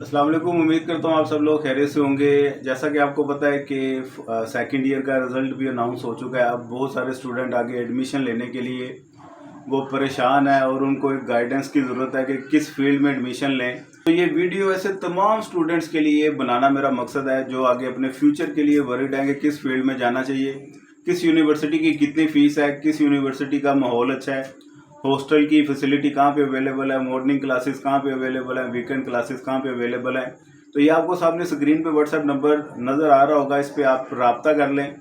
अस्सलाम वालेकुम। उम्मीद करता हूँ आप सब लोग खैरियत से होंगे। जैसा कि आपको पता है कि सेकंड ईयर का रिज़ल्ट भी अनाउंस हो चुका है। अब बहुत सारे स्टूडेंट आगे एडमिशन लेने के लिए वो परेशान है और उनको एक गाइडेंस की ज़रूरत है कि किस फील्ड में एडमिशन लें। तो ये वीडियो ऐसे तमाम स्टूडेंट्स के लिए बनाना मेरा मकसद है जो आगे अपने फ्यूचर के लिए वरीड हैं कि किस फील्ड में जाना चाहिए, किस यूनिवर्सिटी की कितनी फ़ीस है, किस यूनिवर्सिटी का माहौल अच्छा है, हॉस्टल की फैसिलिटी कहाँ पे अवेलेबल है, मॉर्निंग क्लासेस कहाँ पे अवेलेबल है, वीकेंड क्लासेस कहाँ पे अवेलेबल है। तो ये आपको सामने स्क्रीन पे व्हाट्सएप नंबर नज़र आ रहा होगा, इस पर आप रब्ता कर लें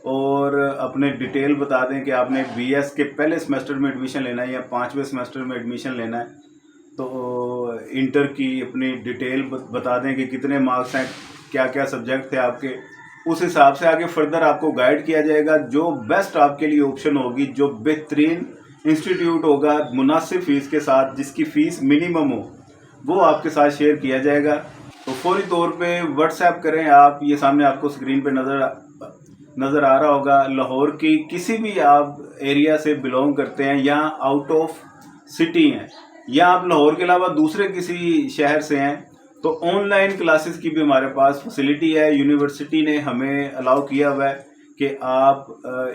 और अपने डिटेल बता दें कि आपने बीएस के पहले सेमेस्टर में एडमिशन लेना है या 5वें सेमेस्टर में एडमिशन लेना है। तो इंटर की अपनी डिटेल बता दें कि कितने मार्क्स हैं, क्या क्या सब्जेक्ट थे आपके। उस हिसाब से आगे फर्दर आपको गाइड किया जाएगा। जो बेस्ट आपके लिए ऑप्शन होगी, जो बेहतरीन इंस्टीट्यूट होगा मुनासिब फ़ीस के साथ, जिसकी फ़ीस मिनिमम हो, वो आपके साथ शेयर किया जाएगा। तो फौरी तौर पे व्हाट्सएप करें आप। ये सामने आपको स्क्रीन पे नज़र आ रहा होगा। लाहौर की किसी भी आप एरिया से बिलोंग करते हैं या आउट ऑफ सिटी हैं या आप लाहौर के अलावा दूसरे किसी शहर से हैं, तो ऑनलाइन क्लासेस की भी हमारे पास फैसिलिटी है। यूनिवर्सिटी ने हमें अलाउ किया हुआ है कि आप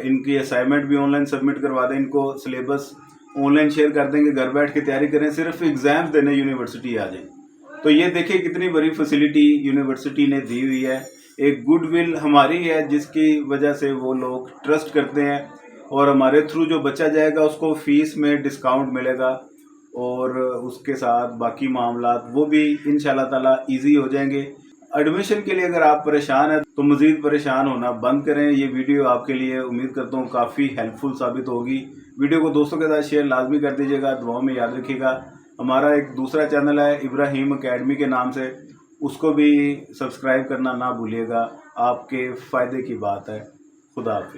इनकी असाइनमेंट भी ऑनलाइन सबमिट करवा दें, इनको सिलेबस ऑनलाइन शेयर कर देंगे, घर बैठ के तैयारी करें, सिर्फ एग्ज़ाम्स देने यूनिवर्सिटी आ जाएं। तो ये देखिए कितनी बड़ी फैसिलिटी यूनिवर्सिटी ने दी हुई है। एक गुडविल हमारी है जिसकी वजह से वो लोग ट्रस्ट करते हैं और हमारे थ्रू जो बच्चा जाएगा उसको फ़ीस में डिस्काउंट मिलेगा और उसके साथ बाकी मामलात वो भी इंशाल्लाह ताला ईजी हो जाएंगे। एडमिशन के लिए अगर आप परेशान हैं तो मज़ीद परेशान होना बंद करें। ये वीडियो आपके लिए उम्मीद करता हूँ काफ़ी हेल्पफुल साबित होगी। वीडियो को दोस्तों के साथ शेयर लाजमी कर दीजिएगा। दुआओं में याद रखिएगा। हमारा एक दूसरा चैनल है इब्राहिम अकेडमी के नाम से, उसको भी सब्सक्राइब करना ना भूलिएगा। आपके फ़ायदे की बात है। खुदा हाफिज़।